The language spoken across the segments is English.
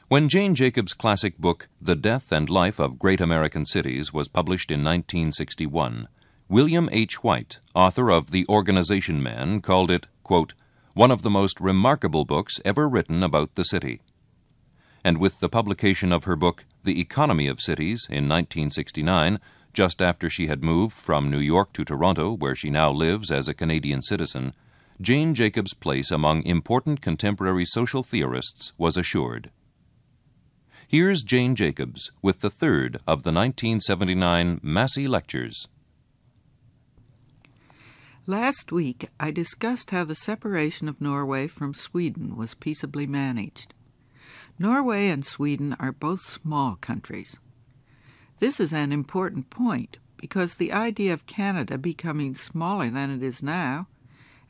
When Jane Jacobs' classic book, The Death and Life of Great American Cities, was published in 1961, William H. White, author of The Organization Man, called it, quote, one of the most remarkable books ever written about the city. And with the publication of her book, The Economy of Cities, in 1969, just after she had moved from New York to Toronto, where she now lives as a Canadian citizen, Jane Jacobs' place among important contemporary social theorists was assured. Here's Jane Jacobs with the third of the 1979 Massey Lectures. Last week, I discussed how the separation of Norway from Sweden was peaceably managed. Norway and Sweden are both small countries. This is an important point because the idea of Canada becoming smaller than it is now,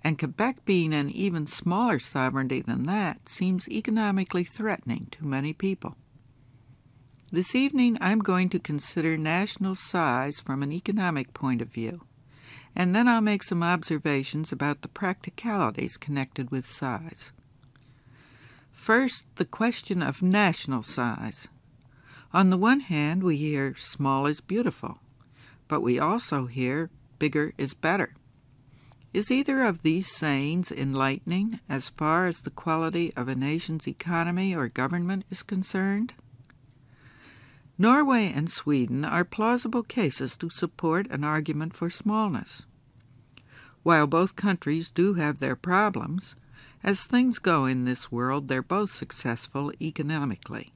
and Quebec being an even smaller sovereignty than that, seems economically threatening to many people. This evening, I'm going to consider national size from an economic point of view, and then I'll make some observations about the practicalities connected with size. First, the question of national size. On the one hand, we hear small is beautiful, but we also hear bigger is better. Is either of these sayings enlightening as far as the quality of a nation's economy or government is concerned? Norway and Sweden are plausible cases to support an argument for smallness. While both countries do have their problems, as things go in this world, they're both successful economically.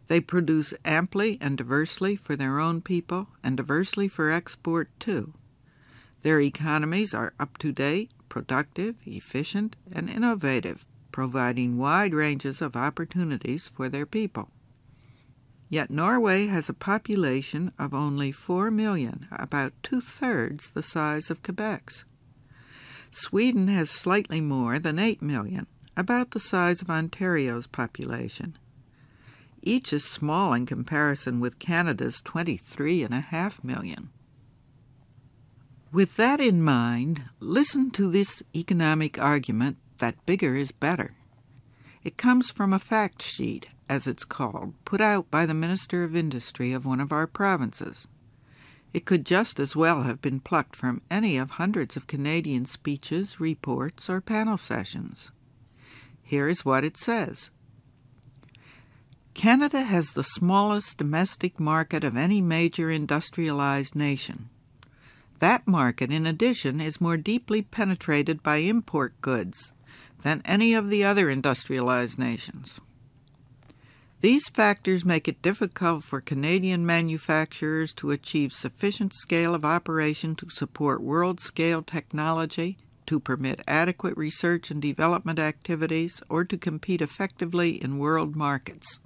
They produce amply and diversely for their own people, and diversely for export too. Their economies are up-to-date, productive, efficient, and innovative, providing wide ranges of opportunities for their people. Yet Norway has a population of only 4 million, about two-thirds the size of Quebec's. Sweden has slightly more than 8 million, about the size of Ontario's population. Each is small in comparison with Canada's 23.5 million. With that in mind, listen to this economic argument that bigger is better. It comes from a fact sheet, as it's called, put out by the Minister of Industry of one of our provinces. It could just as well have been plucked from any of hundreds of Canadian speeches, reports, or panel sessions. Here is what it says. Canada has the smallest domestic market of any major industrialized nation. That market, in addition, is more deeply penetrated by import goods than any of the other industrialized nations. These factors make it difficult for Canadian manufacturers to achieve sufficient scale of operation to support world-scale technology, to permit adequate research and development activities, or to compete effectively in world markets.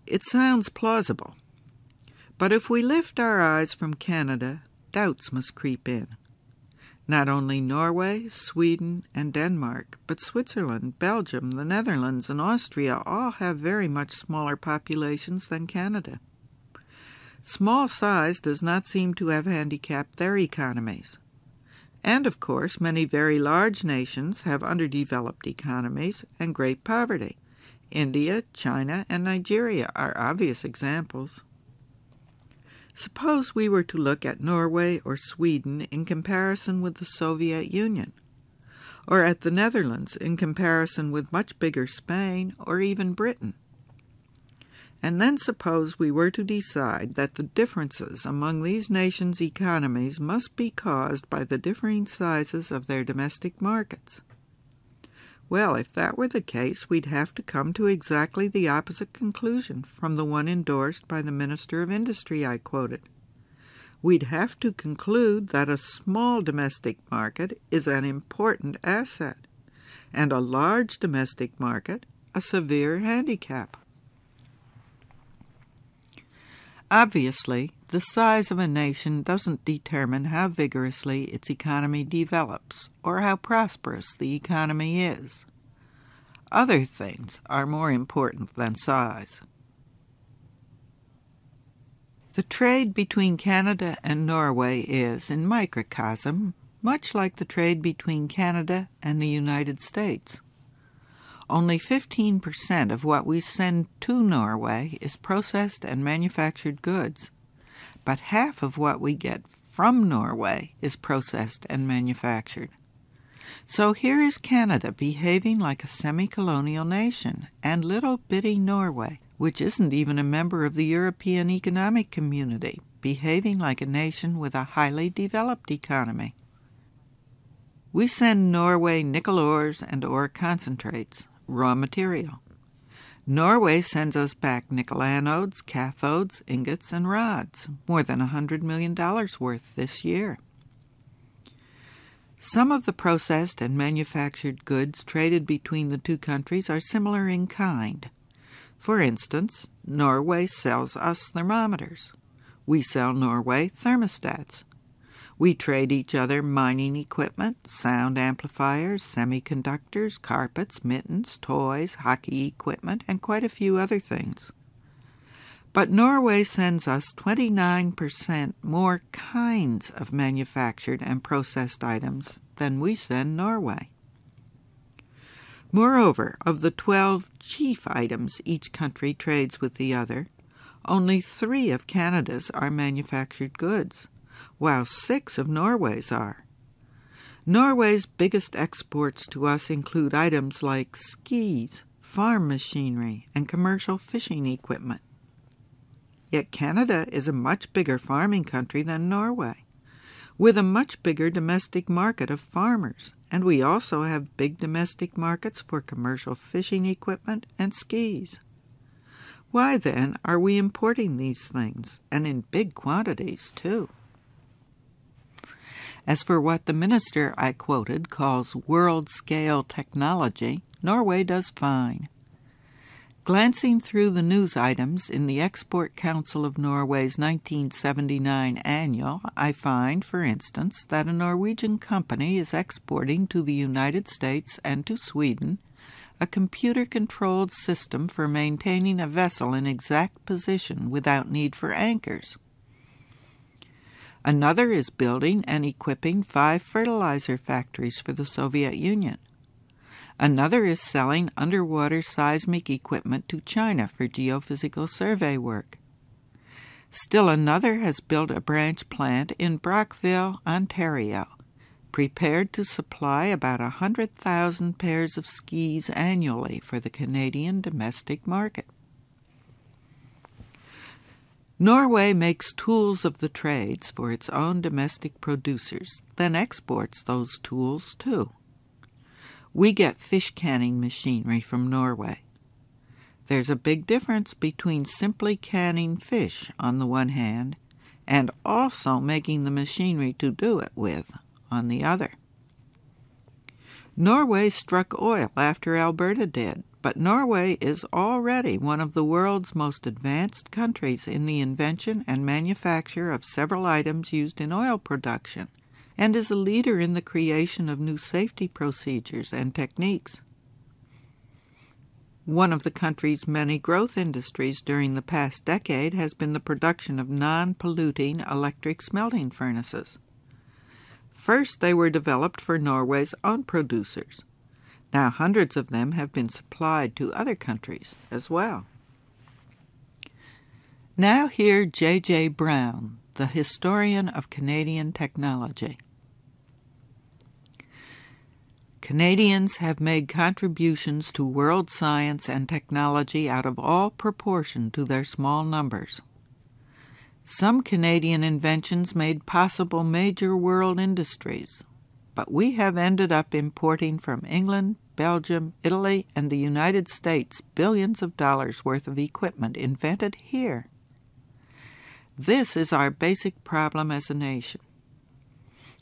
It sounds plausible, but if we lift our eyes from Canada, doubts must creep in. Not only Norway, Sweden, and Denmark, but Switzerland, Belgium, the Netherlands, and Austria all have very much smaller populations than Canada. Small size does not seem to have handicapped their economies. And, of course, many very large nations have underdeveloped economies and great poverty. India, China, and Nigeria are obvious examples. Suppose we were to look at Norway or Sweden in comparison with the Soviet Union, or at the Netherlands in comparison with much bigger Spain or even Britain. And then suppose we were to decide that the differences among these nations' economies must be caused by the differing sizes of their domestic markets. Well, if that were the case, we'd have to come to exactly the opposite conclusion from the one endorsed by the Minister of Industry I quoted. We'd have to conclude that a small domestic market is an important asset, and a large domestic market a severe handicap. Obviously, the size of a nation doesn't determine how vigorously its economy develops or how prosperous the economy is. Other things are more important than size. The trade between Canada and Norway is, in microcosm, much like the trade between Canada and the United States. Only 15% of what we send to Norway is processed and manufactured goods, but half of what we get from Norway is processed and manufactured. So here is Canada behaving like a semi-colonial nation, and little bitty Norway, which isn't even a member of the European Economic Community, behaving like a nation with a highly developed economy. We send Norway nickel ores and ore concentrates, raw material. Norway sends us back nickel anodes, cathodes, ingots, and rods, more than $100 million worth this year. Some of the processed and manufactured goods traded between the two countries are similar in kind. For instance, Norway sells us thermometers. We sell Norway thermostats. We trade each other mining equipment, sound amplifiers, semiconductors, carpets, mittens, toys, hockey equipment, and quite a few other things. But Norway sends us 29% more kinds of manufactured and processed items than we send Norway. Moreover, of the 12 chief items each country trades with the other, only 3 of Canada's are manufactured goods, while 6 of Norway's are. Norway's biggest exports to us include items like skis, farm machinery, and commercial fishing equipment. Yet Canada is a much bigger farming country than Norway, with a much bigger domestic market of farmers, and we also have big domestic markets for commercial fishing equipment and skis. Why, then, are we importing these things, and in big quantities, too? As for what the minister I quoted calls world-scale technology, Norway does fine. Glancing through the news items in the Export Council of Norway's 1979 annual, I find, for instance, that a Norwegian company is exporting to the United States and to Sweden a computer-controlled system for maintaining a vessel in exact position without need for anchors. Another is building and equipping 5 fertilizer factories for the Soviet Union. Another is selling underwater seismic equipment to China for geophysical survey work. Still another has built a branch plant in Brockville, Ontario, prepared to supply about 100,000 pairs of skis annually for the Canadian domestic market. Norway makes tools of the trades for its own domestic producers, then exports those tools too. We get fish canning machinery from Norway. There's a big difference between simply canning fish on the one hand and also making the machinery to do it with on the other. Norway struck oil after Alberta did, but Norway is already one of the world's most advanced countries in the invention and manufacture of several items used in oil production, and is a leader in the creation of new safety procedures and techniques. One of the country's many growth industries during the past decade has been the production of non-polluting electric smelting furnaces. First, they were developed for Norway's own producers. Now hundreds of them have been supplied to other countries as well. Now hear J.J. Brown, the historian of Canadian technology. Canadians have made contributions to world science and technology out of all proportion to their small numbers. Some Canadian inventions made possible major world industries, but we have ended up importing from England, Belgium, Italy, and the United States billions of dollars worth of equipment invented here. This is our basic problem as a nation.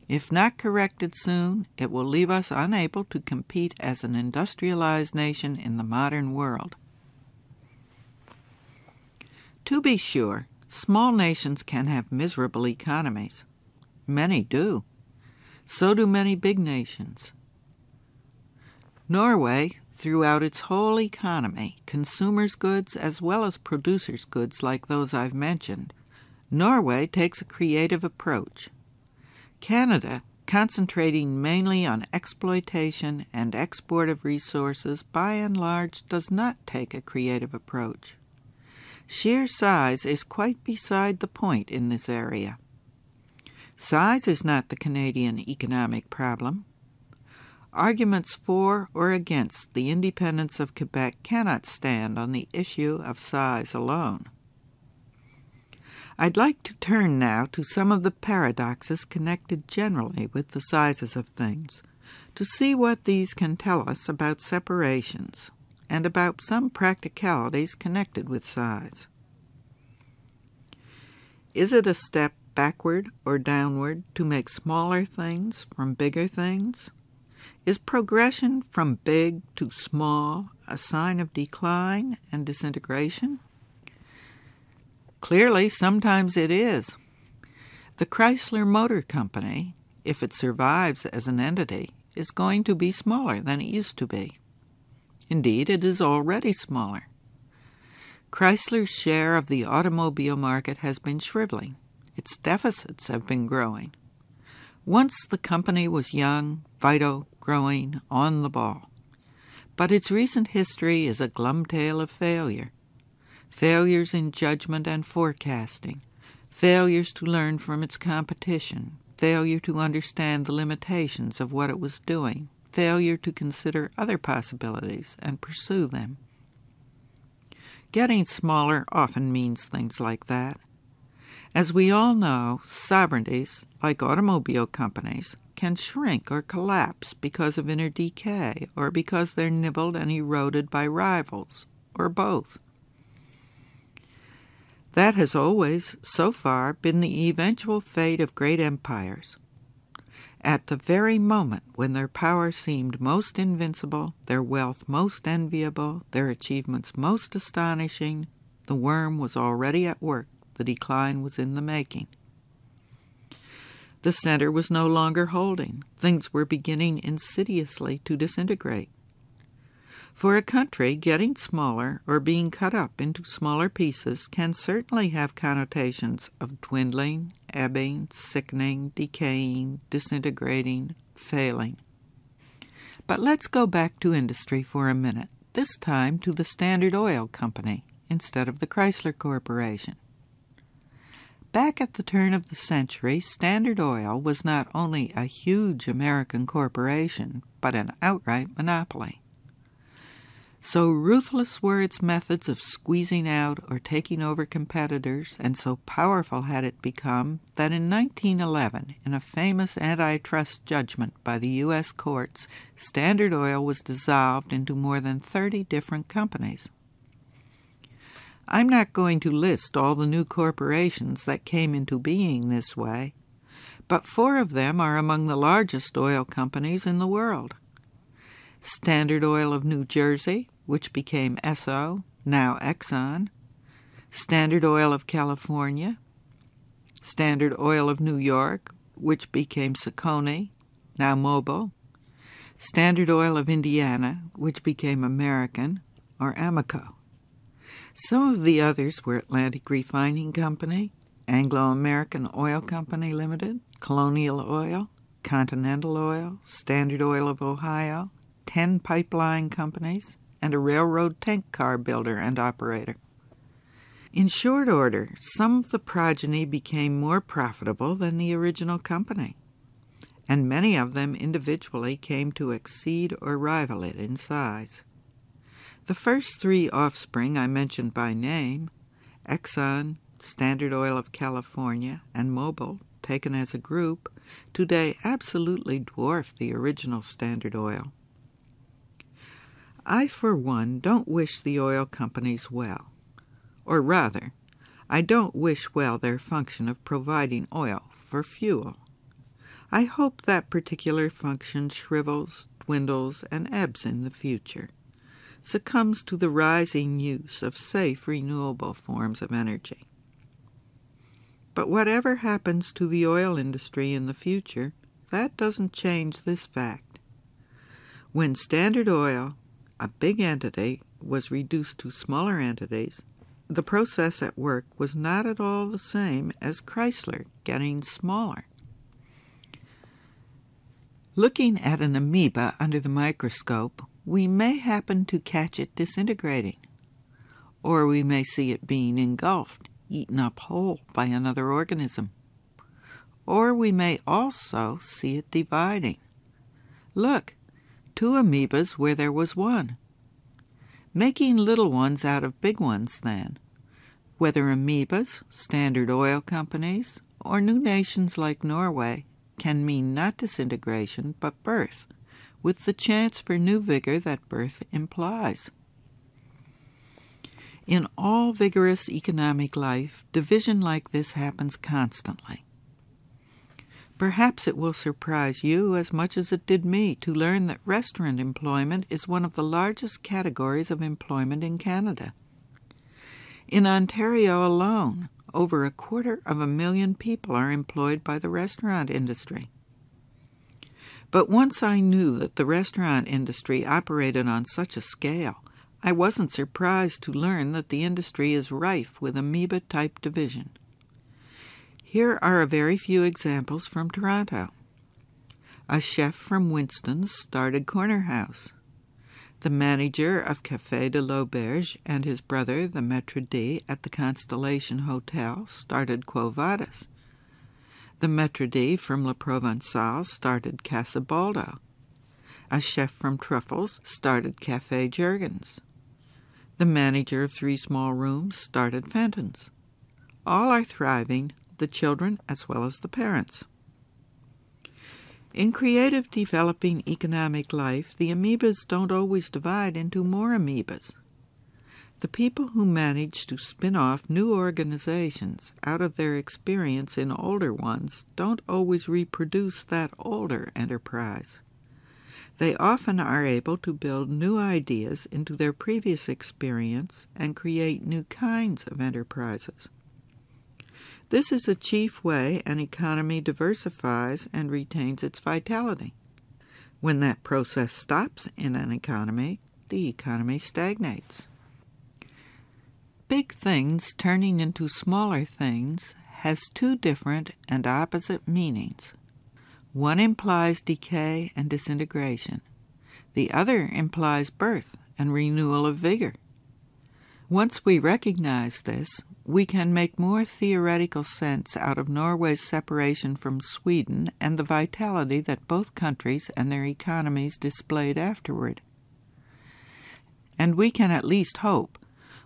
If not corrected soon, it will leave us unable to compete as an industrialized nation in the modern world. To be sure, small nations can have miserable economies. Many do. So do many big nations. Norway, throughout its whole economy, consumers' goods as well as producers' goods like those I've mentioned, Norway takes a creative approach. Canada, concentrating mainly on exploitation and export of resources, by and large does not take a creative approach. Sheer size is quite beside the point in this area. Size is not the Canadian economic problem. Arguments for or against the independence of Quebec cannot stand on the issue of size alone. I'd like to turn now to some of the paradoxes connected generally with the sizes of things, to see what these can tell us about separations, and about some practicalities connected with size. Is it a step backward or downward to make smaller things from bigger things? Is progression from big to small a sign of decline and disintegration? Clearly, sometimes it is. The Chrysler Motor Company, if it survives as an entity, is going to be smaller than it used to be. Indeed, it is already smaller. Chrysler's share of the automobile market has been shriveling. Its deficits have been growing. Once the company was young, vital, growing, on the ball. But its recent history is a glum tale of failure. Failures in judgment and forecasting, failures to learn from its competition, failure to understand the limitations of what it was doing, failure to consider other possibilities and pursue them. Getting smaller often means things like that. As we all know, sovereignties, like automobile companies, can shrink or collapse because of inner decay or because they're nibbled and eroded by rivals, or both. That has always, so far, been the eventual fate of great empires. At the very moment when their power seemed most invincible, their wealth most enviable, their achievements most astonishing, the worm was already at work, the decline was in the making. The center was no longer holding. Things were beginning insidiously to disintegrate. For a country, getting smaller or being cut up into smaller pieces can certainly have connotations of dwindling, ebbing, sickening, decaying, disintegrating, failing. But let's go back to industry for a minute, this time to the Standard Oil Company instead of the Chrysler Corporation. Back at the turn of the century, Standard Oil was not only a huge American corporation, but an outright monopoly. So ruthless were its methods of squeezing out or taking over competitors, and so powerful had it become, that in 1911, in a famous antitrust judgment by the U.S. courts, Standard Oil was dissolved into more than 30 different companies. I'm not going to list all the new corporations that came into being this way, but 4 of them are among the largest oil companies in the world. Standard Oil of New Jersey, which became Esso, now Exxon, Standard Oil of California, Standard Oil of New York, which became Saucony, now Mobil, Standard Oil of Indiana, which became American, or Amoco. Some of the others were Atlantic Refining Company, Anglo-American Oil Company Limited, Colonial Oil, Continental Oil, Standard Oil of Ohio, 10 pipeline companies, and a railroad tank car builder and operator. In short order, some of the progeny became more profitable than the original company, and many of them individually came to exceed or rival it in size. The first 3 offspring I mentioned by name, Exxon, Standard Oil of California, and Mobil, taken as a group, today absolutely dwarf the original Standard Oil. I, for one, don't wish the oil companies well. Or rather, I don't wish well their function of providing oil for fuel. I hope that particular function shrivels, dwindles, and ebbs in the future, succumbs to the rising use of safe, renewable forms of energy. But whatever happens to the oil industry in the future, that doesn't change this fact. When Standard Oil, a big entity, was reduced to smaller entities, the process at work was not at all the same as Chrysler getting smaller. Looking at an amoeba under the microscope, we may happen to catch it disintegrating, or we may see it being engulfed, eaten up whole by another organism, or we may also see it dividing. Look, 2 amoebas where there was one. Making little ones out of big ones, then. Whether amoebas, Standard Oil companies, or new nations like Norway can mean not disintegration but birth, with the chance for new vigor that birth implies. In all vigorous economic life, division like this happens constantly. Perhaps it will surprise you as much as it did me to learn that restaurant employment is one of the largest categories of employment in Canada. In Ontario alone, over 250,000 people are employed by the restaurant industry. But once I knew that the restaurant industry operated on such a scale, I wasn't surprised to learn that the industry is rife with amoeba-type division. Here are a very few examples from Toronto. A chef from Winston's started Corner House. The manager of Café de l'Auberge and his brother, the maître d' at the Constellation Hotel, started Quo Vadis. The maître d' from Le Provençal started Casa Baldo. A chef from Truffles started Café Jurgens. The manager of 3 Small Rooms started Fenton's. All are thriving, the children as well as the parents. In creative developing economic life, the amoebas don't always divide into more amoebas. The people who manage to spin off new organizations out of their experience in older ones don't always reproduce that older enterprise. They often are able to build new ideas into their previous experience and create new kinds of enterprises. This is a chief way an economy diversifies and retains its vitality. When that process stops in an economy, the economy stagnates. Big things turning into smaller things has 2 different and opposite meanings. One implies decay and disintegration. The other implies birth and renewal of vigor. Once we recognize this, we can make more theoretical sense out of Norway's separation from Sweden and the vitality that both countries and their economies displayed afterward. And we can at least hope,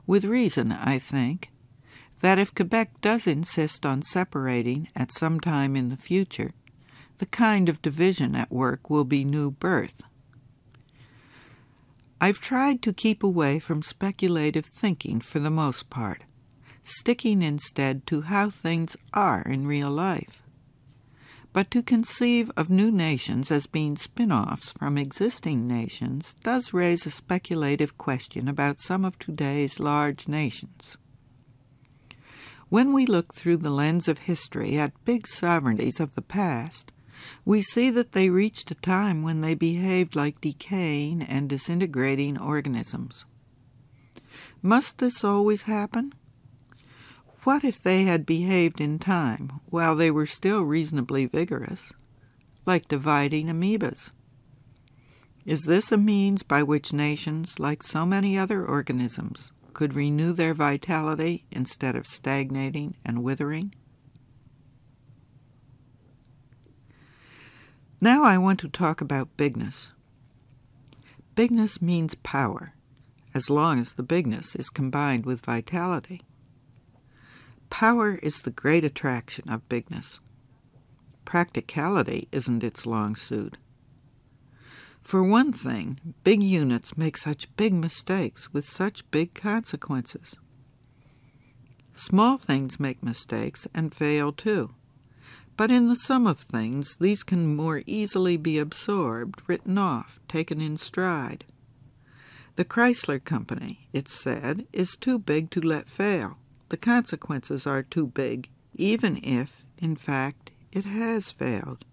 with reason, I think, that if Quebec does insist on separating at some time in the future, the kind of division at work will be new birth. I've tried to keep away from speculative thinking for the most part, sticking instead to how things are in real life. But to conceive of new nations as being spin-offs from existing nations does raise a speculative question about some of today's large nations. When we look through the lens of history at big sovereignties of the past, we see that they reached a time when they behaved like decaying and disintegrating organisms. Must this always happen? What if they had behaved in time while they were still reasonably vigorous, like dividing amoebas? Is this a means by which nations, like so many other organisms, could renew their vitality instead of stagnating and withering? Now I want to talk about bigness. Bigness means power, as long as the bigness is combined with vitality. Power is the great attraction of bigness. Practicality isn't its long suit. For one thing, big units make such big mistakes with such big consequences. Small things make mistakes and fail too. But in the sum of things, these can more easily be absorbed, written off, taken in stride. The Chrysler Company, it's said, is too big to let fail. The consequences are too big, even if, in fact, it has failed.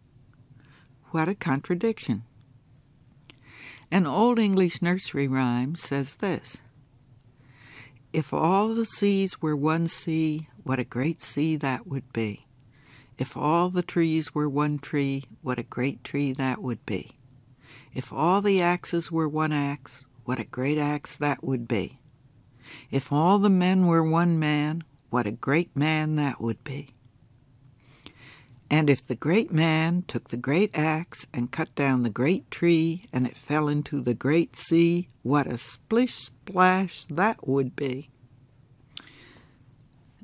What a contradiction. An old English nursery rhyme says this: "If all the seas were one sea, what a great sea that would be. If all the trees were one tree, what a great tree that would be. If all the axes were one axe, what a great axe that would be. If all the men were one man, what a great man that would be. And if the great man took the great axe and cut down the great tree, and it fell into the great sea, what a splish-splash that would be.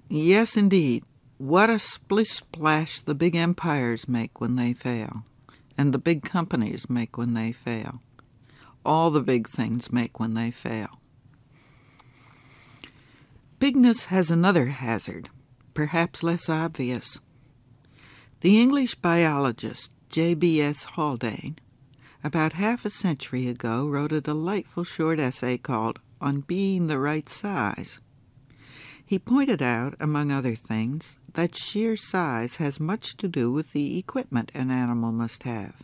Yes, indeed, what a splish-splash the big empires make when they fail, and the big companies make when they fail. All the big things make when they fail. Bigness has another hazard, perhaps less obvious. The English biologist J.B.S. Haldane, about half a century ago, wrote a delightful short essay called On Being the Right Size. He pointed out, among other things, that sheer size has much to do with the equipment an animal must have.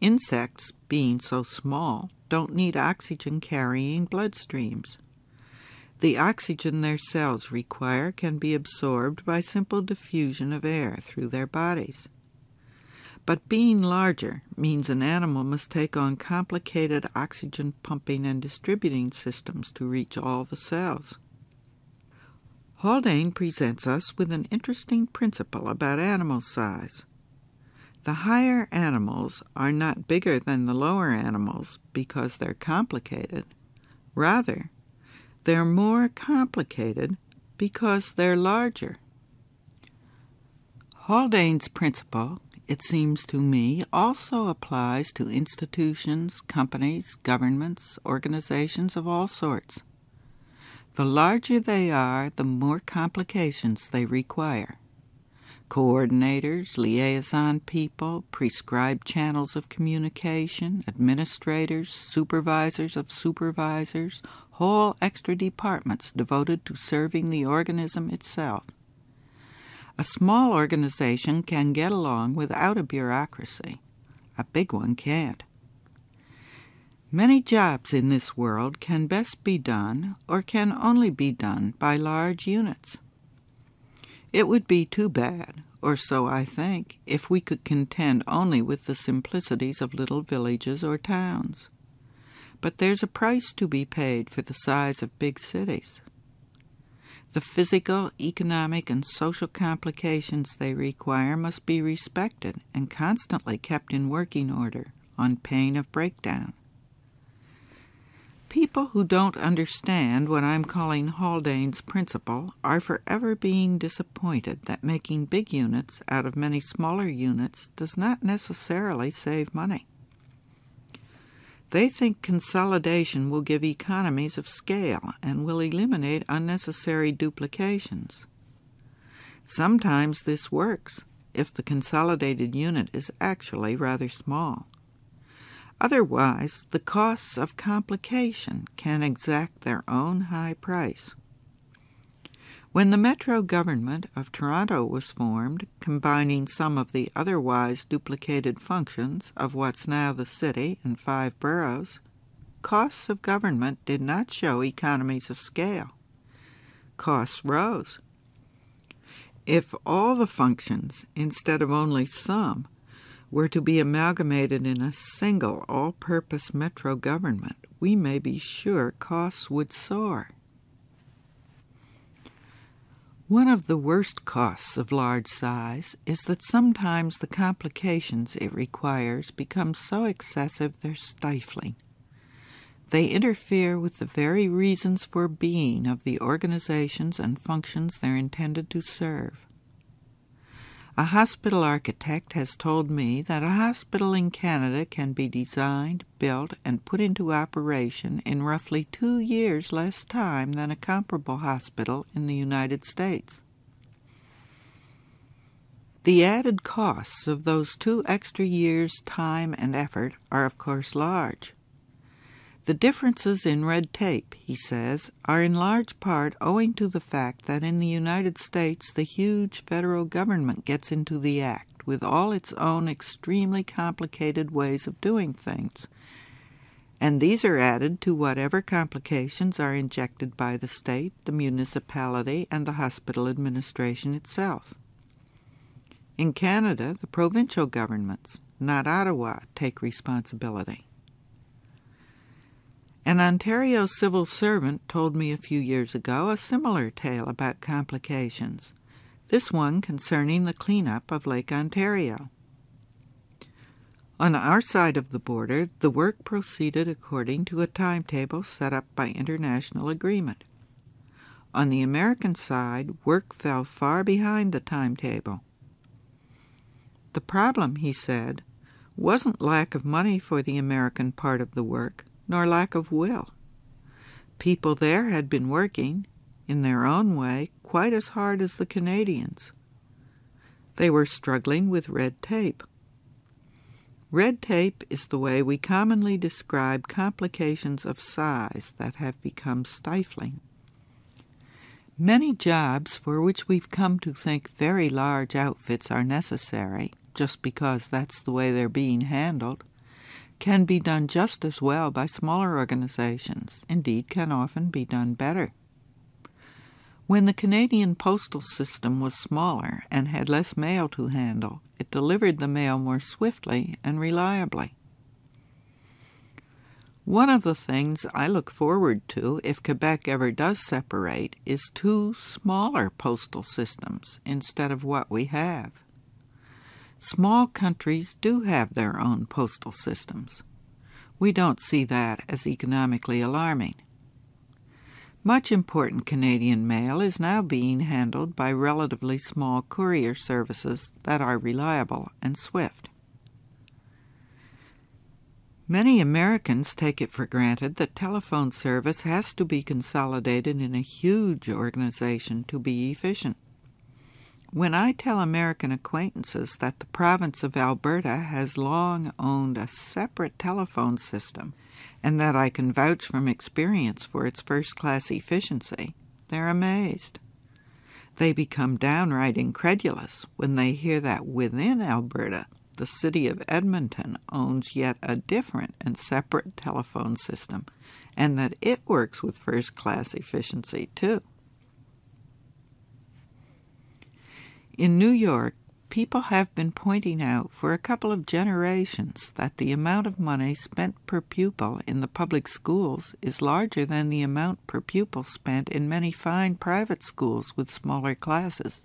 Insects, being so small, don't need oxygen-carrying bloodstreams. The oxygen their cells require can be absorbed by simple diffusion of air through their bodies. But being larger means an animal must take on complicated oxygen pumping and distributing systems to reach all the cells. Haldane presents us with an interesting principle about animal size. The higher animals are not bigger than the lower animals because they're complicated. Rather, they're more complicated because they're larger. Haldane's principle, it seems to me, also applies to institutions, companies, governments, organizations of all sorts. The larger they are, the more complications they require. Coordinators, liaison people, prescribed channels of communication, administrators, supervisors of supervisors, whole extra departments devoted to serving the organism itself. A small organization can get along without a bureaucracy. A big one can't. Many jobs in this world can best be done, or can only be done, by large units. It would be too bad, or so I think, if we could contend only with the simplicities of little villages or towns. But there's a price to be paid for the size of big cities. The physical, economic, and social complications they require must be respected and constantly kept in working order, on pain of breakdown. People who don't understand what I'm calling Haldane's principle are forever being disappointed that making big units out of many smaller units does not necessarily save money. They think consolidation will give economies of scale and will eliminate unnecessary duplications. Sometimes this works if the consolidated unit is actually rather small. Otherwise, the costs of complication can exact their own high price. When the metro government of Toronto was formed, combining some of the otherwise duplicated functions of what's now the city and 5 boroughs, costs of government did not show economies of scale. Costs rose. If all the functions, instead of only some, were to be amalgamated in a single all-purpose metro government, we may be sure costs would soar. One of the worst costs of large size is that sometimes the complications it requires become so excessive they're stifling. They interfere with the very reasons for being of the organizations and functions they're intended to serve. A hospital architect has told me that a hospital in Canada can be designed, built, and put into operation in roughly 2 years less time than a comparable hospital in the United States. The added costs of those 2 extra years' time and effort are of course large. The differences in red tape, he says, are in large part owing to the fact that in the United States the huge federal government gets into the act with all its own extremely complicated ways of doing things, and these are added to whatever complications are injected by the state, the municipality, and the hospital administration itself. In Canada, the provincial governments, not Ottawa, take responsibility. An Ontario civil servant told me a few years ago a similar tale about complications, this one concerning the cleanup of Lake Ontario. On our side of the border, the work proceeded according to a timetable set up by international agreement. On the American side, work fell far behind the timetable. The problem, he said, wasn't lack of money for the American part of the work, nor lack of will. People there had been working, in their own way, quite as hard as the Canadians. They were struggling with red tape. Red tape is the way we commonly describe complications of size that have become stifling. Many jobs for which we've come to think very large outfits are necessary, just because that's the way they're being handled, can be done just as well by smaller organizations, indeed can often be done better. When the Canadian postal system was smaller and had less mail to handle, it delivered the mail more swiftly and reliably. One of the things I look forward to if Quebec ever does separate is 2 smaller postal systems instead of what we have. Small countries do have their own postal systems. We don't see that as economically alarming. Much important Canadian mail is now being handled by relatively small courier services that are reliable and swift. Many Americans take it for granted that telephone service has to be consolidated in a huge organization to be efficient. When I tell American acquaintances that the province of Alberta has long owned a separate telephone system and that I can vouch from experience for its first-class efficiency, they're amazed. They become downright incredulous when they hear that within Alberta, the city of Edmonton owns yet a different and separate telephone system, and that it works with first-class efficiency too. In New York, people have been pointing out for a couple of generations that the amount of money spent per pupil in the public schools is larger than the amount per pupil spent in many fine private schools with smaller classes.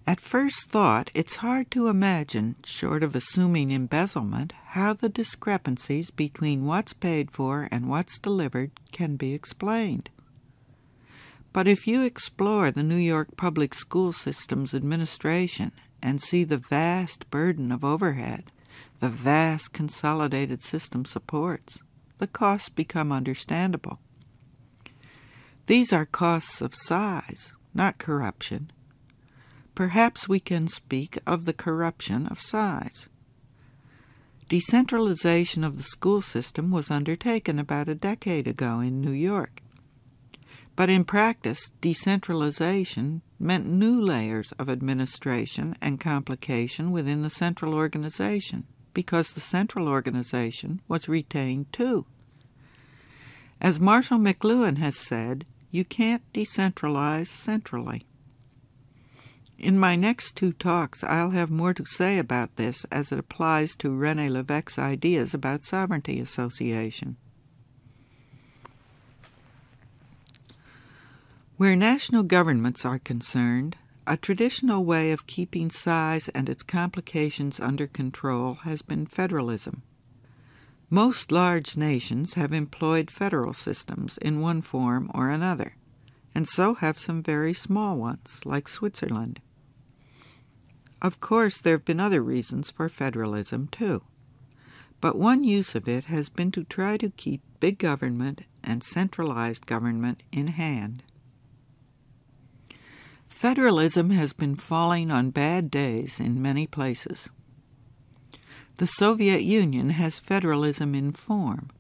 At first thought, it's hard to imagine, short of assuming embezzlement, how the discrepancies between what's paid for and what's delivered can be explained. But if you explore the New York public school system's administration and see the vast burden of overhead, the vast consolidated system supports, the costs become understandable. These are costs of size, not corruption. Perhaps we can speak of the corruption of size. Decentralization of the school system was undertaken about a decade ago in New York. But in practice, decentralization meant new layers of administration and complication within the central organization, because the central organization was retained too. As Marshall McLuhan has said, you can't decentralize centrally. In my next 2 talks, I'll have more to say about this as it applies to René Lévesque's ideas about sovereignty association. Where national governments are concerned, a traditional way of keeping size and its complications under control has been federalism. Most large nations have employed federal systems in one form or another, and so have some very small ones, like Switzerland. Of course, there have been other reasons for federalism, too. But one use of it has been to try to keep big government and centralized government in hand. Federalism has been falling on bad days in many places. The Soviet Union has federalism in form,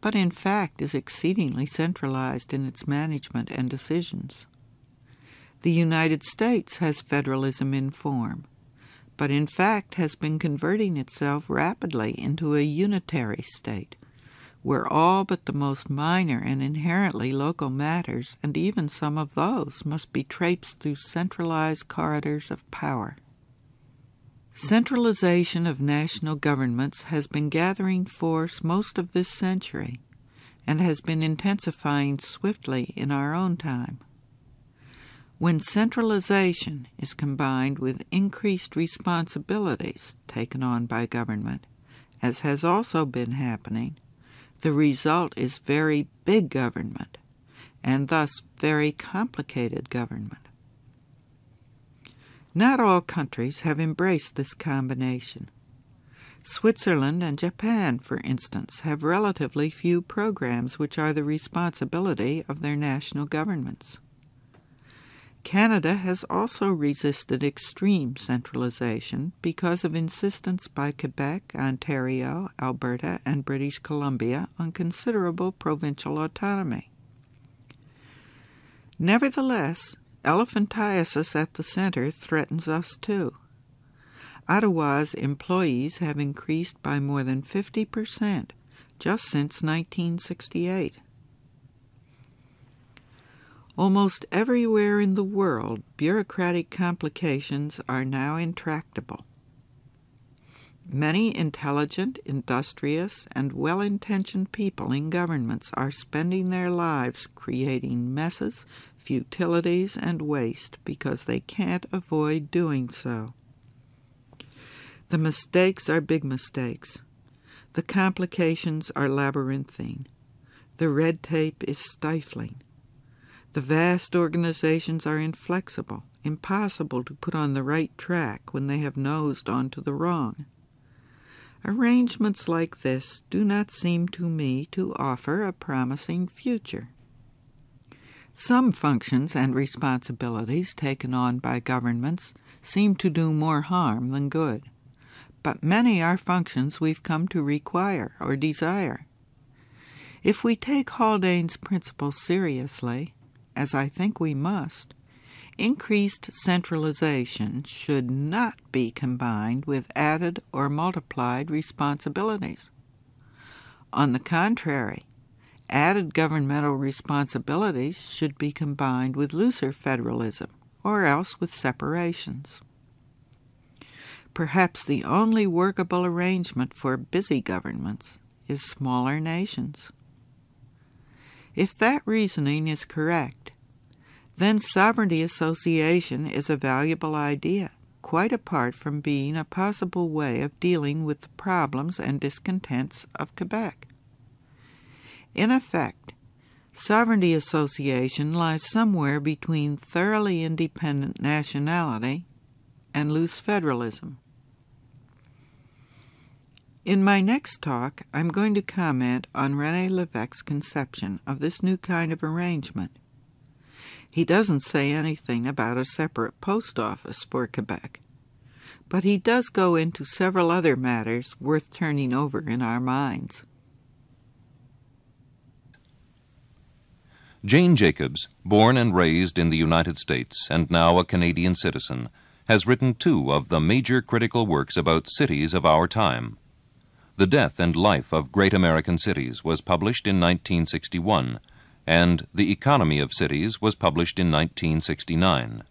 but in fact is exceedingly centralized in its management and decisions. The United States has federalism in form, but in fact has been converting itself rapidly into a unitary state, where all but the most minor and inherently local matters, and even some of those, must be traipsed through centralized corridors of power. Centralization of national governments has been gathering force most of this century and has been intensifying swiftly in our own time. When centralization is combined with increased responsibilities taken on by government, as has also been happening, the result is very big government, and thus very complicated government. Not all countries have embraced this combination. Switzerland and Japan, for instance, have relatively few programs which are the responsibility of their national governments. Canada has also resisted extreme centralization because of insistence by Quebec, Ontario, Alberta, and British Columbia on considerable provincial autonomy. Nevertheless, elephantiasis at the center threatens us too. Ottawa's employees have increased by more than 50% just since 1968. Almost everywhere in the world, bureaucratic complications are now intractable. Many intelligent, industrious, and well-intentioned people in governments are spending their lives creating messes, futilities, and waste because they can't avoid doing so. The mistakes are big mistakes. The complications are labyrinthine. The red tape is stifling. The vast organizations are inflexible, impossible to put on the right track when they have nosed onto the wrong. Arrangements like this do not seem to me to offer a promising future. Some functions and responsibilities taken on by governments seem to do more harm than good, but many are functions we've come to require or desire. If we take Haldane's principle seriously, as I think we must, increased centralization should not be combined with added or multiplied responsibilities. On the contrary, added governmental responsibilities should be combined with looser federalism, or else with separations. Perhaps the only workable arrangement for busy governments is smaller nations. If that reasoning is correct, then sovereignty association is a valuable idea, quite apart from being a possible way of dealing with the problems and discontents of Quebec. In effect, sovereignty association lies somewhere between thoroughly independent nationality and loose federalism. In my next talk, I'm going to comment on René Lévesque's conception of this new kind of arrangement. He doesn't say anything about a separate post office for Quebec, but he does go into several other matters worth turning over in our minds. Jane Jacobs, born and raised in the United States and now a Canadian citizen, has written two of the major critical works about cities of our time. The Death and Life of Great American Cities was published in 1961, and The Economy of Cities was published in 1969.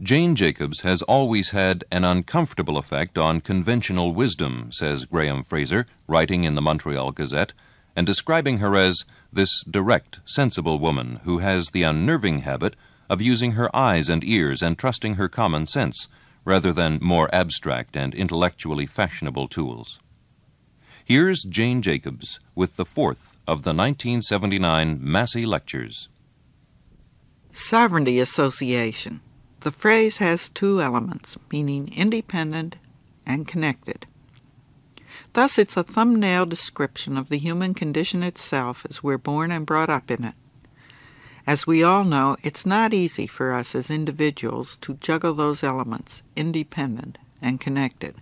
Jane Jacobs has always had an uncomfortable effect on conventional wisdom, says Graham Fraser, writing in the Montreal Gazette, and describing her as this direct, sensible woman who has the unnerving habit of using her eyes and ears and trusting her common sense, rather than more abstract and intellectually fashionable tools. Here's Jane Jacobs with the fourth of the 1979 Massey Lectures. Sovereignty association. The phrase has two elements, meaning independent and connected. Thus, it's a thumbnail description of the human condition itself as we're born and brought up in it. As we all know, it's not easy for us as individuals to juggle those elements, independent and connected.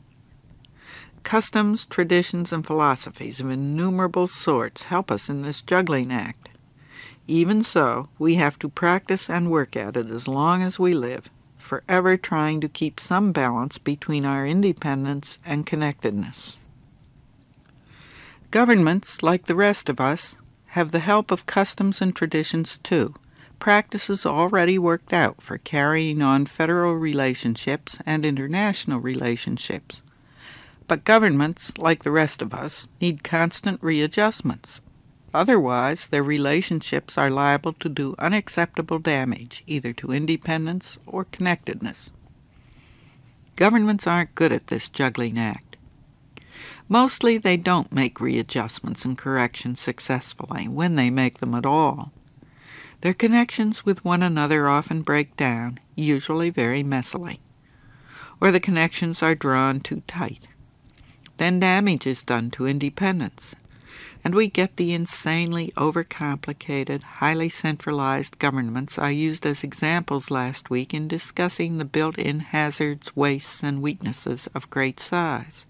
Customs, traditions, and philosophies of innumerable sorts help us in this juggling act. Even so, we have to practice and work at it as long as we live, forever trying to keep some balance between our independence and connectedness. Governments, like the rest of us, have the help of customs and traditions too, practices already worked out for carrying on federal relationships and international relationships. But governments, like the rest of us, need constant readjustments. Otherwise, their relationships are liable to do unacceptable damage, either to independence or connectedness. Governments aren't good at this juggling act. Mostly they don't make readjustments and corrections successfully, when they make them at all. Their connections with one another often break down, usually very messily, or the connections are drawn too tight. Then damage is done to independence, and we get the insanely overcomplicated, highly centralized governments I used as examples last week in discussing the built-in hazards, wastes, and weaknesses of great size.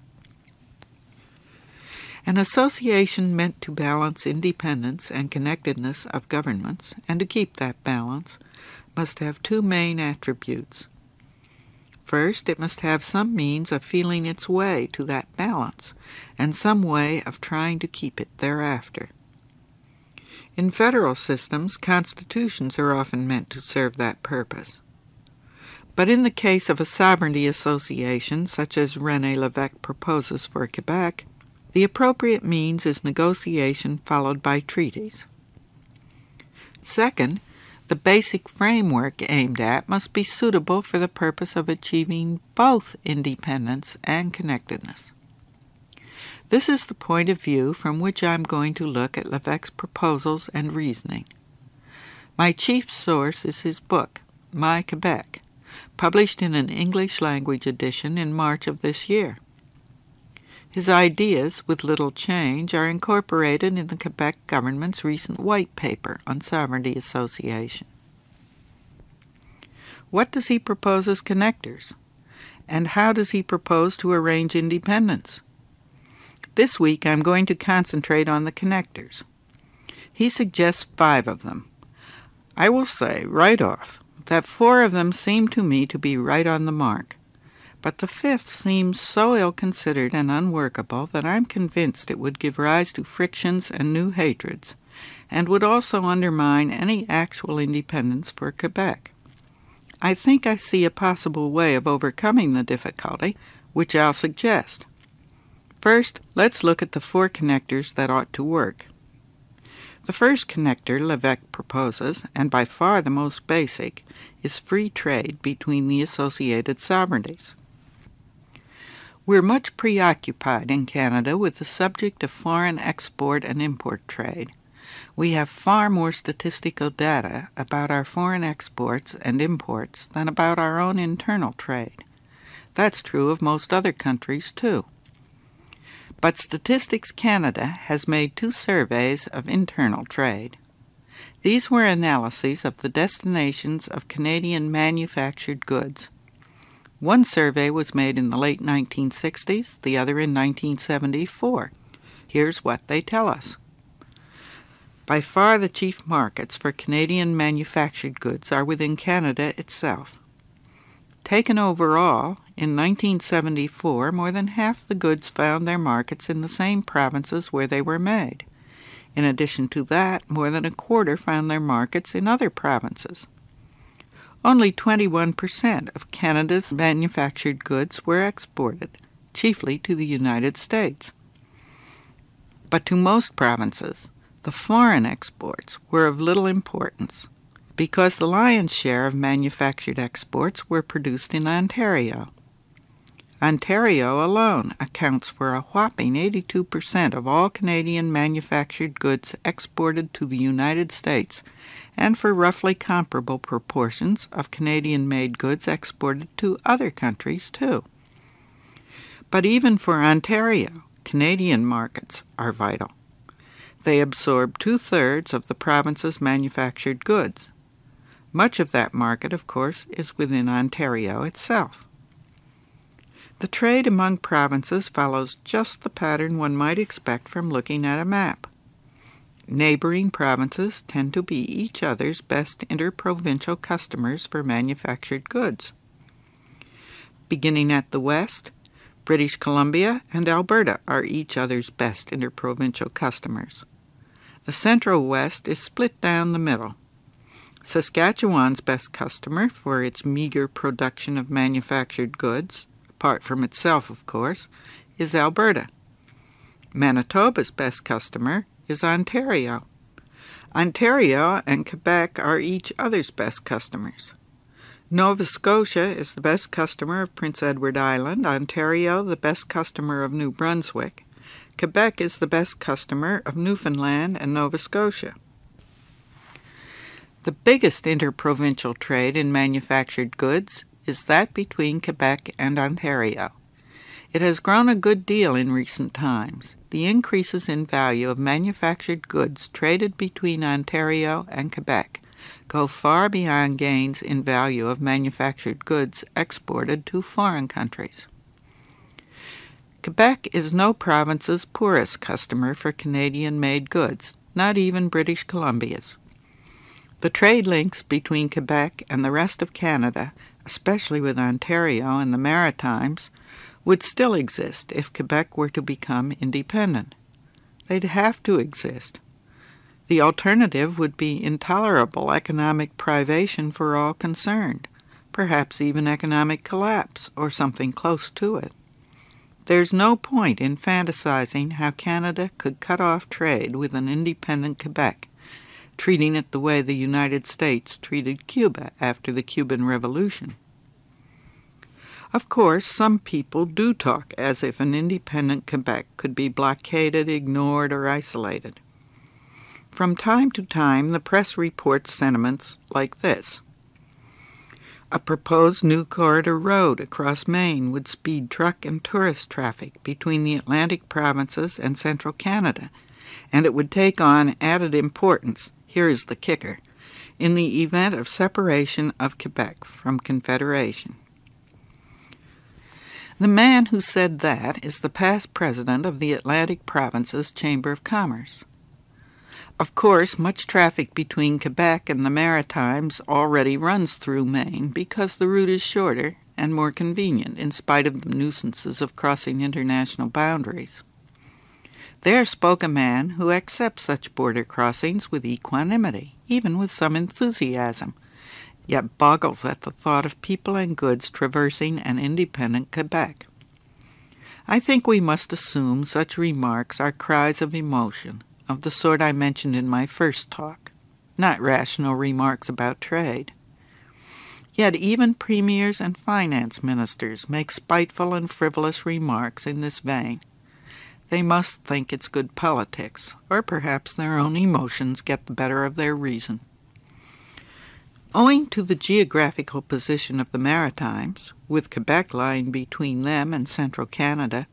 An association meant to balance independence and connectedness of governments, and to keep that balance, must have two main attributes. First, it must have some means of feeling its way to that balance, and some way of trying to keep it thereafter. In federal systems, constitutions are often meant to serve that purpose. But in the case of a sovereignty association, such as René Lévesque proposes for Quebec, the appropriate means is negotiation followed by treaties. Second, the basic framework aimed at must be suitable for the purpose of achieving both independence and connectedness. This is the point of view from which I am going to look at Lévesque's proposals and reasoning. My chief source is his book, My Quebec, published in an English-language edition in March of this year. His ideas, with little change, are incorporated in the Quebec government's recent white paper on sovereignty association. What does he propose as connectors? And how does he propose to arrange independence? This week I'm going to concentrate on the connectors. He suggests 5 of them. I will say, right off, that 4 of them seem to me to be right on the mark. But the 5th seems so ill-considered and unworkable that I'm convinced it would give rise to frictions and new hatreds, and would also undermine any actual independence for Quebec. I think I see a possible way of overcoming the difficulty, which I'll suggest. First, let's look at the 4 connectors that ought to work. The first connector Lévesque proposes, and by far the most basic, is free trade between the associated sovereignties. We're much preoccupied in Canada with the subject of foreign export and import trade. We have far more statistical data about our foreign exports and imports than about our own internal trade. That's true of most other countries, too. But Statistics Canada has made 2 surveys of internal trade. These were analyses of the destinations of Canadian manufactured goods. One survey was made in the late 1960s, the other in 1974. Here's what they tell us. By far the chief markets for Canadian manufactured goods are within Canada itself. Taken overall, in 1974, more than half the goods found their markets in the same provinces where they were made. In addition to that, more than a quarter found their markets in other provinces. Only 21% of Canada's manufactured goods were exported, chiefly to the United States. But to most provinces, the foreign exports were of little importance, because the lion's share of manufactured exports were produced in Ontario. Ontario alone accounts for a whopping 82% of all Canadian manufactured goods exported to the United States, and for roughly comparable proportions of Canadian-made goods exported to other countries, too. But even for Ontario, Canadian markets are vital. They absorb 2/3 of the province's manufactured goods. Much of that market, of course, is within Ontario itself. The trade among provinces follows just the pattern one might expect from looking at a map. Neighboring provinces tend to be each other's best interprovincial customers for manufactured goods. Beginning at the west, British Columbia and Alberta are each other's best interprovincial customers. The central west is split down the middle. Saskatchewan's best customer for its meager production of manufactured goods, apart from itself, of course, is Alberta. Manitoba's best customer is Ontario. Ontario and Quebec are each other's best customers. Nova Scotia is the best customer of Prince Edward Island, Ontario the best customer of New Brunswick. Quebec is the best customer of Newfoundland and Nova Scotia. The biggest interprovincial trade in manufactured goods is that between Quebec and Ontario. It has grown a good deal in recent times. The increases in value of manufactured goods traded between Ontario and Quebec go far beyond gains in value of manufactured goods exported to foreign countries. Quebec is no province's poorest customer for Canadian-made goods, not even British Columbia's. The trade links between Quebec and the rest of Canada, especially with Ontario and the Maritimes, would still exist if Quebec were to become independent. They'd have to exist. The alternative would be intolerable economic privation for all concerned, perhaps even economic collapse or something close to it. There's no point in fantasizing how Canada could cut off trade with an independent Quebec, treating it the way the United States treated Cuba after the Cuban Revolution. Of course, some people do talk as if an independent Quebec could be blockaded, ignored, or isolated. From time to time, the press reports sentiments like this. A proposed new corridor road across Maine would speed truck and tourist traffic between the Atlantic provinces and central Canada, and it would take on added importance, here is the kicker, in the event of separation of Quebec from Confederation. The man who said that is the past president of the Atlantic Provinces Chamber of Commerce. Of course, much traffic between Quebec and the Maritimes already runs through Maine because the route is shorter and more convenient in spite of the nuisances of crossing international boundaries. There spoke a man who accepts such border crossings with equanimity, even with some enthusiasm, yet boggles at the thought of people and goods traversing an independent Quebec. I think we must assume such remarks are cries of emotion, of the sort I mentioned in my first talk, not rational remarks about trade. Yet even premiers and finance ministers make spiteful and frivolous remarks in this vein. They must think it's good politics, or perhaps their own emotions get the better of their reason. Owing to the geographical position of the Maritimes, with Quebec lying between them and central Canada,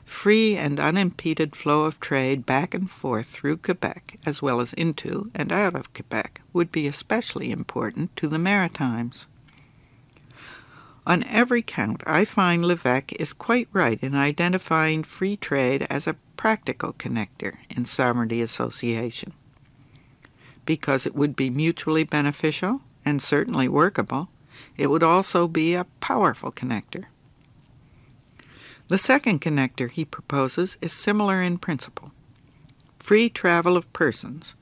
free and unimpeded flow of trade back and forth through Quebec, as well as into and out of Quebec, would be especially important to the Maritimes. On every count, I find Lévesque is quite right in identifying free trade as a practical connector in sovereignty association, because it would be mutually beneficial and certainly workable. It would also be a powerful connector. The second connector he proposes is similar in principle. Free travel of persons,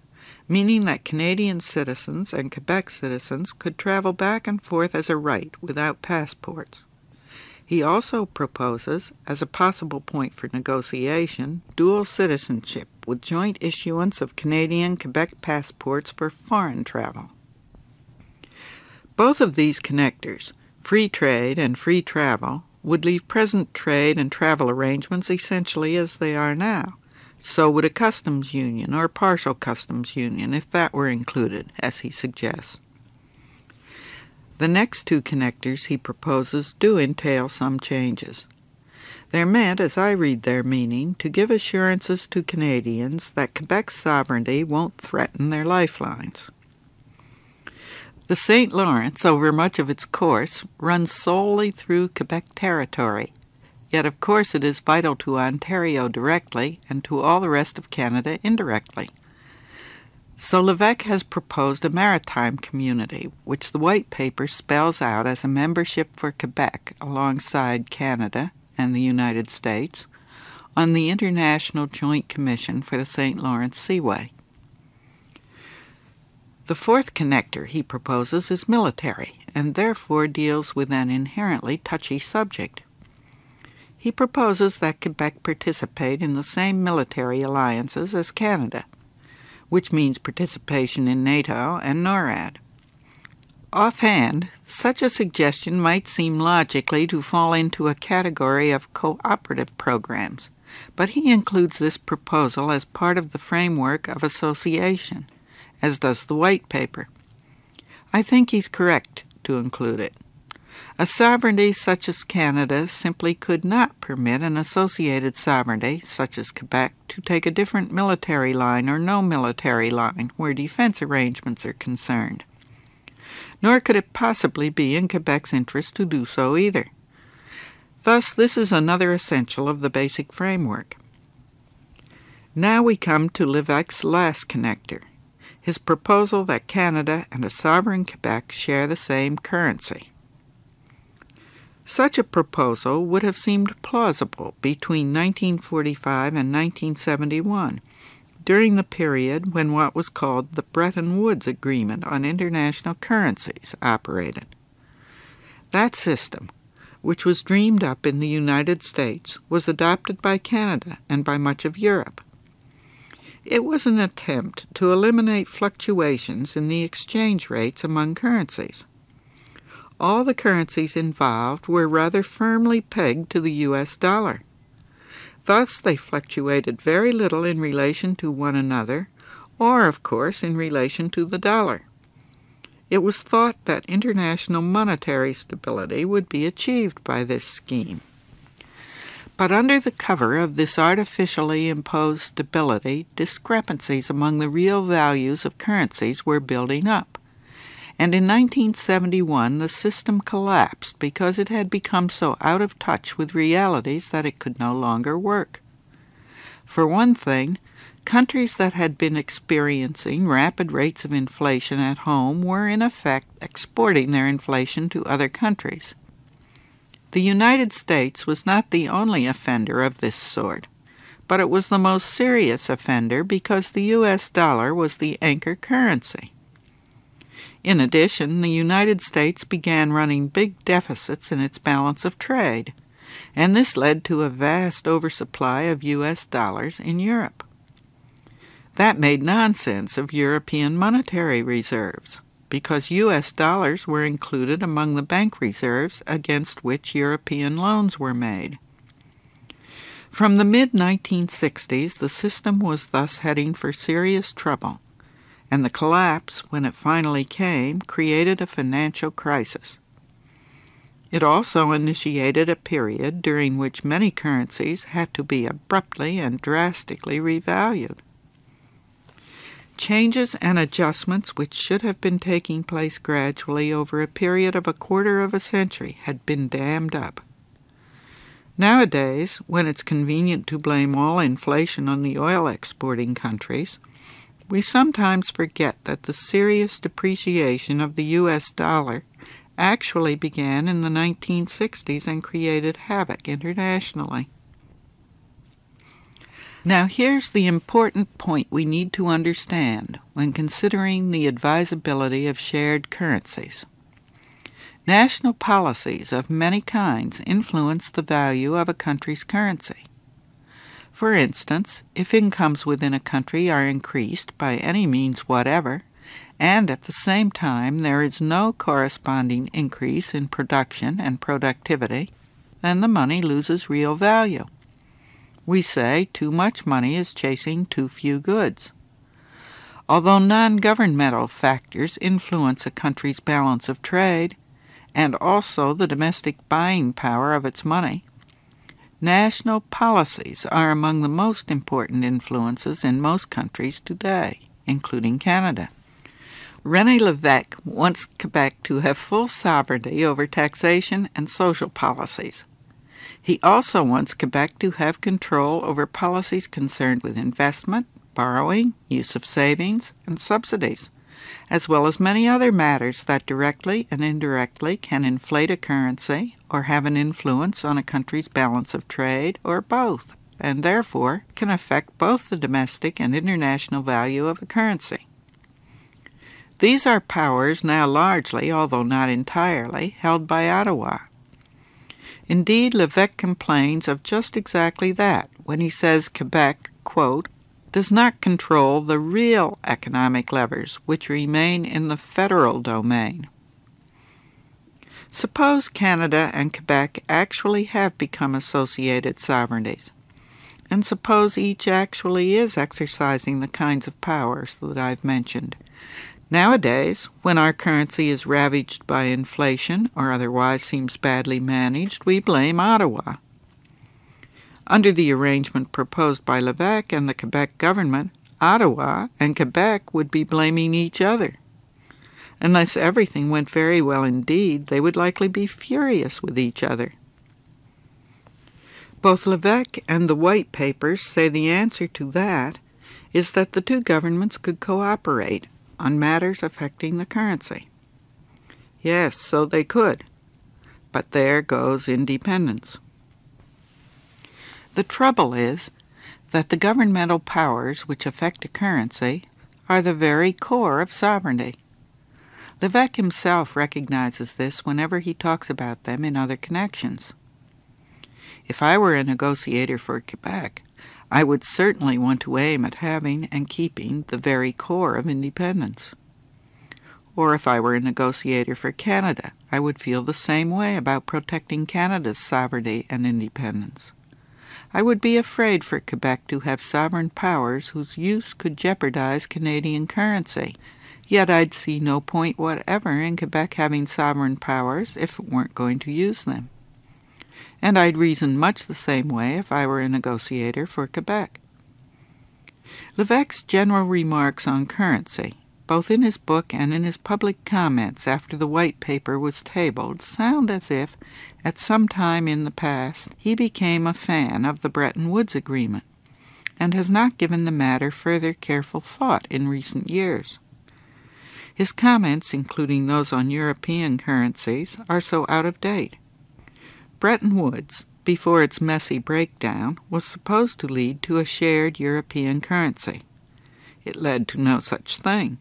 meaning that Canadian citizens and Quebec citizens could travel back and forth as a right without passports. He also proposes, as a possible point for negotiation, dual citizenship with joint issuance of Canadian-Quebec passports for foreign travel. Both of these connectors, free trade and free travel, would leave present trade and travel arrangements essentially as they are now. So would a customs union or partial customs union if that were included, as he suggests. The next two connectors he proposes do entail some changes. They're meant, as I read their meaning, to give assurances to Canadians that Quebec's sovereignty won't threaten their lifelines. The St. Lawrence, over much of its course, runs solely through Quebec territory, yet of course it is vital to Ontario directly and to all the rest of Canada indirectly. So Lévesque has proposed a maritime community, which the White Paper spells out as a membership for Quebec alongside Canada and the United States on the International Joint Commission for the St. Lawrence Seaway. The fourth connector he proposes is military, and therefore deals with an inherently touchy subject. He proposes that Quebec participate in the same military alliances as Canada, which means participation in NATO and NORAD. Offhand, such a suggestion might seem logically to fall into a category of cooperative programs, but he includes this proposal as part of the framework of association, as does the white paper. I think he's correct to include it. A sovereignty such as Canada simply could not permit an associated sovereignty, such as Quebec, to take a different military line or no military line where defense arrangements are concerned. Nor could it possibly be in Quebec's interest to do so either. Thus, this is another essential of the basic framework. Now we come to Lévesque's last connector, his proposal that Canada and a sovereign Quebec share the same currency. Such a proposal would have seemed plausible between 1945 and 1971, during the period when what was called the Bretton Woods Agreement on International Currencies operated. That system, which was dreamed up in the United States, was adopted by Canada and by much of Europe. It was an attempt to eliminate fluctuations in the exchange rates among currencies. All the currencies involved were rather firmly pegged to the U.S. dollar. Thus, they fluctuated very little in relation to one another, or, of course, in relation to the dollar. It was thought that international monetary stability would be achieved by this scheme. But under the cover of this artificially imposed stability, discrepancies among the real values of currencies were building up. And in 1971 the system collapsed because it had become so out of touch with realities that it could no longer work. For one thing, countries that had been experiencing rapid rates of inflation at home were in effect exporting their inflation to other countries. The United States was not the only offender of this sort, but it was the most serious offender because the U.S. dollar was the anchor currency. In addition, the United States began running big deficits in its balance of trade, and this led to a vast oversupply of U.S. dollars in Europe. That made nonsense of European monetary reserves, because U.S. dollars were included among the bank reserves against which European loans were made. From the mid-1960s, the system was thus heading for serious trouble, and the collapse, when it finally came, created a financial crisis. It also initiated a period during which many currencies had to be abruptly and drastically revalued. Changes and adjustments which should have been taking place gradually over a period of a quarter of a century had been dammed up. Nowadays, when it's convenient to blame all inflation on the oil-exporting countries, we sometimes forget that the serious depreciation of the U.S. dollar actually began in the 1960s and created havoc internationally. Now here's the important point we need to understand when considering the advisability of shared currencies. National policies of many kinds influence the value of a country's currency. For instance, if incomes within a country are increased by any means whatever, and at the same time there is no corresponding increase in production and productivity, then the money loses real value. We say too much money is chasing too few goods. Although non-governmental factors influence a country's balance of trade, and also the domestic buying power of its money, national policies are among the most important influences in most countries today, including Canada. René Lévesque wants Quebec to have full sovereignty over taxation and social policies. He also wants Quebec to have control over policies concerned with investment, borrowing, use of savings, and subsidies, as well as many other matters that directly and indirectly can inflate a currency or have an influence on a country's balance of trade, or both, and therefore can affect both the domestic and international value of a currency. These are powers now largely, although not entirely, held by Ottawa. Indeed, Lévesque complains of just exactly that when he says Quebec, quote, does not control the real economic levers which remain in the federal domain. Suppose Canada and Quebec actually have become associated sovereignties, and suppose each actually is exercising the kinds of powers that I've mentioned. Nowadays, when our currency is ravaged by inflation or otherwise seems badly managed, we blame Ottawa. Under the arrangement proposed by Lévesque and the Quebec government, Ottawa and Quebec would be blaming each other. Unless everything went very well indeed, they would likely be furious with each other. Both Lévesque and the White Papers say the answer to that is that the two governments could cooperate on matters affecting the currency. Yes, so they could, but there goes independence. The trouble is that the governmental powers which affect a currency are the very core of sovereignty. Lévesque himself recognizes this whenever he talks about them in other connections. If I were a negotiator for Quebec, I would certainly want to aim at having and keeping the very core of independence. Or if I were a negotiator for Canada, I would feel the same way about protecting Canada's sovereignty and independence. I would be afraid for Quebec to have sovereign powers whose use could jeopardize Canadian currency, yet I'd see no point whatever in Quebec having sovereign powers if it weren't going to use them. And I'd reason much the same way if I were a negotiator for Quebec. Lévesque's general remarks on currency, both in his book and in his public comments after the White Paper was tabled, sound as if, at some time in the past, he became a fan of the Bretton Woods Agreement, and has not given the matter further careful thought in recent years. His comments, including those on European currencies, are so out of date. Bretton Woods, before its messy breakdown, was supposed to lead to a shared European currency. It led to no such thing.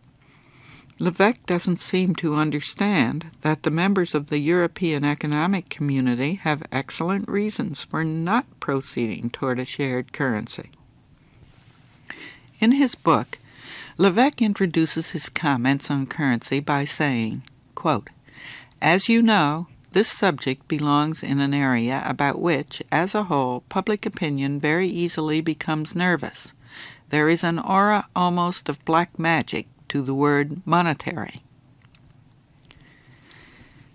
Lévesque doesn't seem to understand that the members of the European Economic Community have excellent reasons for not proceeding toward a shared currency. In his book, Lévesque introduces his comments on currency by saying, quote, as you know, this subject belongs in an area about which, as a whole, public opinion very easily becomes nervous. There is an aura almost of black magic to the word monetary.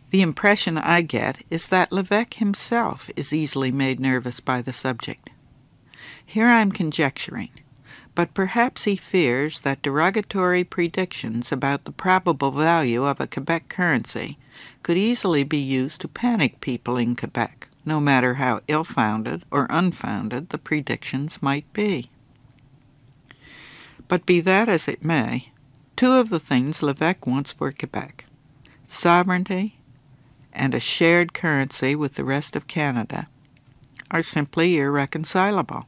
The impression I get is that Lévesque himself is easily made nervous by the subject. Here I'm conjecturing, but perhaps he fears that derogatory predictions about the probable value of a Quebec currency could easily be used to panic people in Quebec, no matter how ill-founded or unfounded the predictions might be. But be that as it may, two of the things Lévesque wants for Quebec, sovereignty and a shared currency with the rest of Canada, are simply irreconcilable.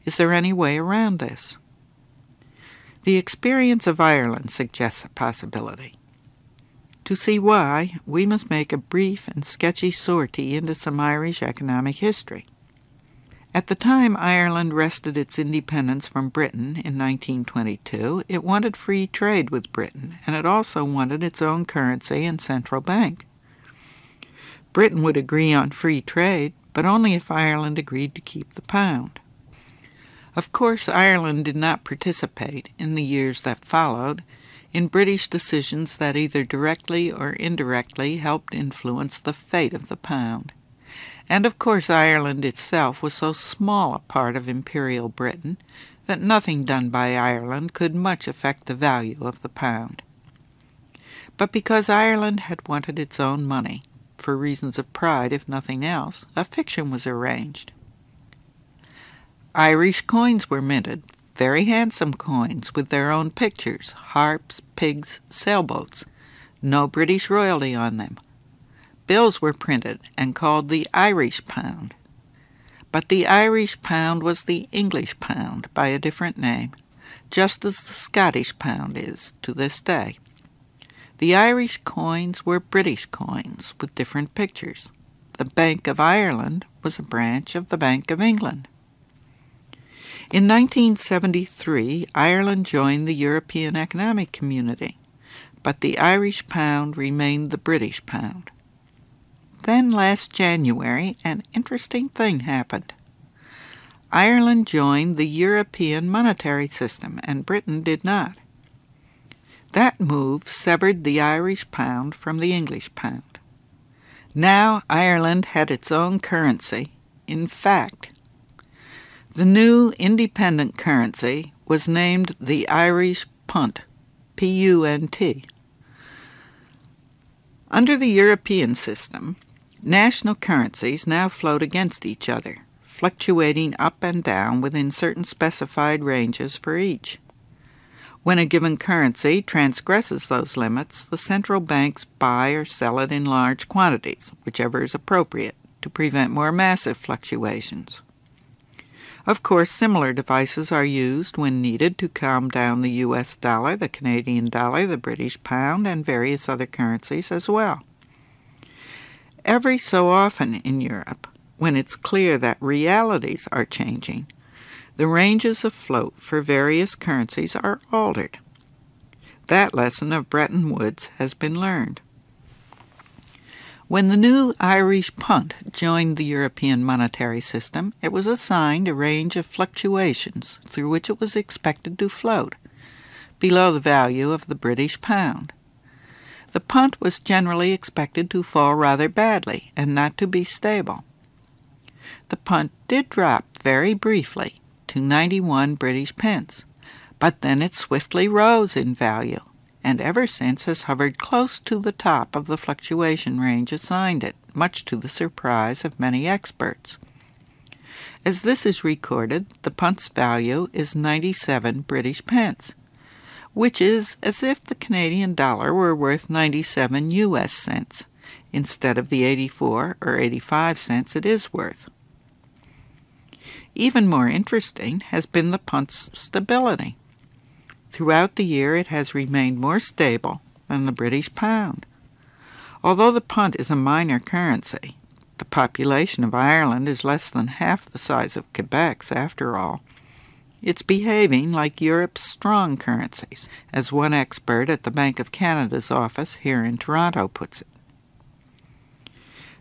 Is there any way around this? The experience of Ireland suggests a possibility. To see why, we must make a brief and sketchy sortie into some Irish economic history. At the time Ireland wrested its independence from Britain in 1922, it wanted free trade with Britain, and it also wanted its own currency and central bank. Britain would agree on free trade, but only if Ireland agreed to keep the pound. Of course, Ireland did not participate, in the years that followed, in British decisions that either directly or indirectly helped influence the fate of the pound. And of course Ireland itself was so small a part of Imperial Britain that nothing done by Ireland could much affect the value of the pound. But because Ireland had wanted its own money, for reasons of pride if nothing else, a fiction was arranged. Irish coins were minted, very handsome coins with their own pictures, harps, pigs, sailboats, no British royalty on them. Bills were printed and called the Irish pound. But the Irish pound was the English pound by a different name. just as the Scottish pound is to this day. The Irish coins were British coins with different pictures. The Bank of Ireland was a branch of the Bank of England. In 1973, Ireland joined the European Economic Community, but the Irish pound remained the British pound. Then last January, an interesting thing happened. Ireland joined the European monetary system, and Britain did not. That move severed the Irish pound from the English pound. Now Ireland had its own currency. In fact, the new independent currency was named the Irish punt, P-U-N-T. Under the European system, national currencies now float against each other, fluctuating up and down within certain specified ranges for each. When a given currency transgresses those limits, the central banks buy or sell it in large quantities, whichever is appropriate, to prevent more massive fluctuations. Of course, similar devices are used when needed to calm down the U.S. dollar, the Canadian dollar, the British pound, and various other currencies as well. Every so often in Europe, when it's clear that realities are changing, the ranges of float for various currencies are altered. That lesson of Bretton Woods has been learned. When the new Irish punt joined the European monetary system, it was assigned a range of fluctuations through which it was expected to float, below the value of the British pound. The punt was generally expected to fall rather badly and not to be stable. The punt did drop very briefly to 91 British pence, but then it swiftly rose in value, and ever since has hovered close to the top of the fluctuation range assigned it, much to the surprise of many experts. As this is recorded, the punt's value is 97 British pence, which is as if the Canadian dollar were worth 97 U.S. cents, instead of the 84 or 85 cents it is worth. Even more interesting has been the punt's stability. Throughout the year it has remained more stable than the British pound. Although the punt is a minor currency, the population of Ireland is less than half the size of Quebec's after all. It's behaving like Europe's strong currencies, as one expert at the Bank of Canada's office here in Toronto puts it.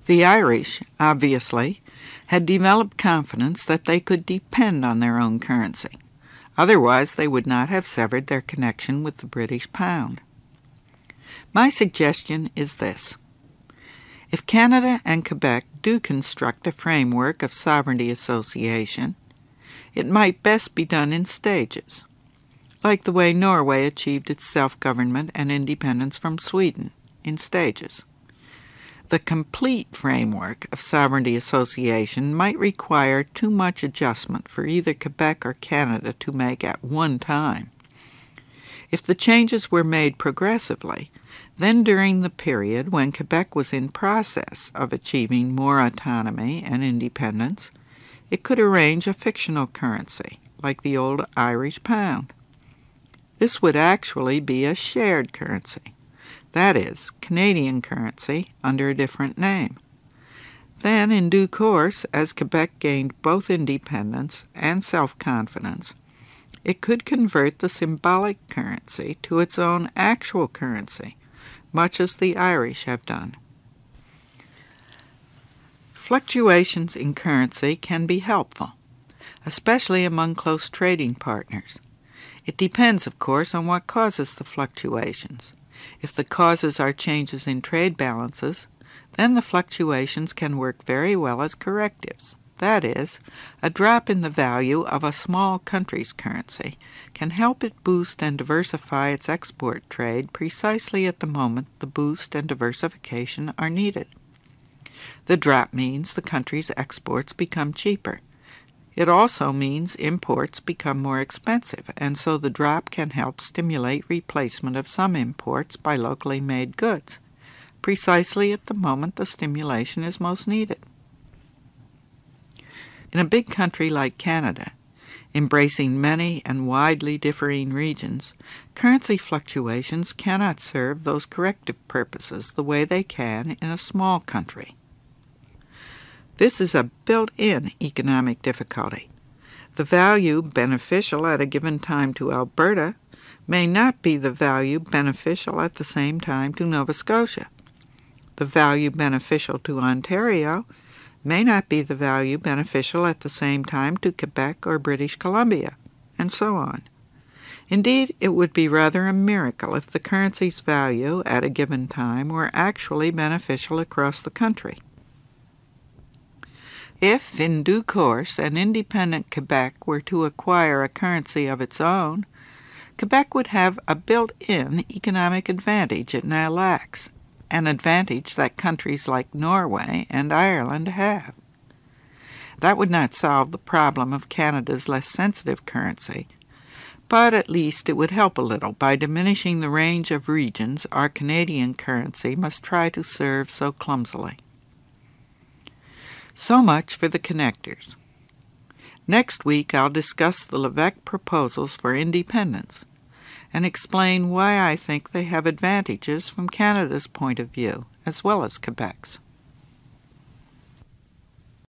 The Irish, obviously, had developed confidence that they could depend on their own currency. Otherwise, they would not have severed their connection with the British pound. My suggestion is this. If Canada and Quebec do construct a framework of sovereignty association, it might best be done in stages, like the way Norway achieved its self-government and independence from Sweden, in stages. The complete framework of sovereignty association might require too much adjustment for either Quebec or Canada to make at one time. If the changes were made progressively, then during the period when Quebec was in process of achieving more autonomy and independence, it could arrange a fictional currency, like the old Irish pound. This would actually be a shared currency. That is, Canadian currency under a different name. Then, in due course, as Quebec gained both independence and self-confidence, it could convert the symbolic currency to its own actual currency, much as the Irish have done. Fluctuations in currency can be helpful, especially among close trading partners. It depends, of course, on what causes the fluctuations. If the causes are changes in trade balances, then the fluctuations can work very well as correctives. That is, a drop in the value of a small country's currency can help it boost and diversify its export trade precisely at the moment the boost and diversification are needed. The drop means the country's exports become cheaper. It also means imports become more expensive, and so the drop can help stimulate replacement of some imports by locally made goods, precisely at the moment the stimulation is most needed. In a big country like Canada, Embracing many and widely differing regions, currency fluctuations cannot serve those corrective purposes the way they can in a small country. This is a built-in economic difficulty. The value beneficial at a given time to Alberta may not be the value beneficial at the same time to Nova Scotia. The value beneficial to Ontario may not be the value beneficial at the same time to Quebec or British Columbia, and so on. Indeed, it would be rather a miracle if the currency's value at a given time were actually beneficial across the country. If, in due course, an independent Quebec were to acquire a currency of its own, Quebec would have a built-in economic advantage it now lacks, an advantage that countries like Norway and Ireland have. That would not solve the problem of Canada's less sensitive currency, but at least it would help a little by diminishing the range of regions our Canadian currency must try to serve so clumsily. So much for the connectors. Next week I'll discuss the Levesque proposals for independence and explain why I think they have advantages from Canada's point of view as well as Quebec's.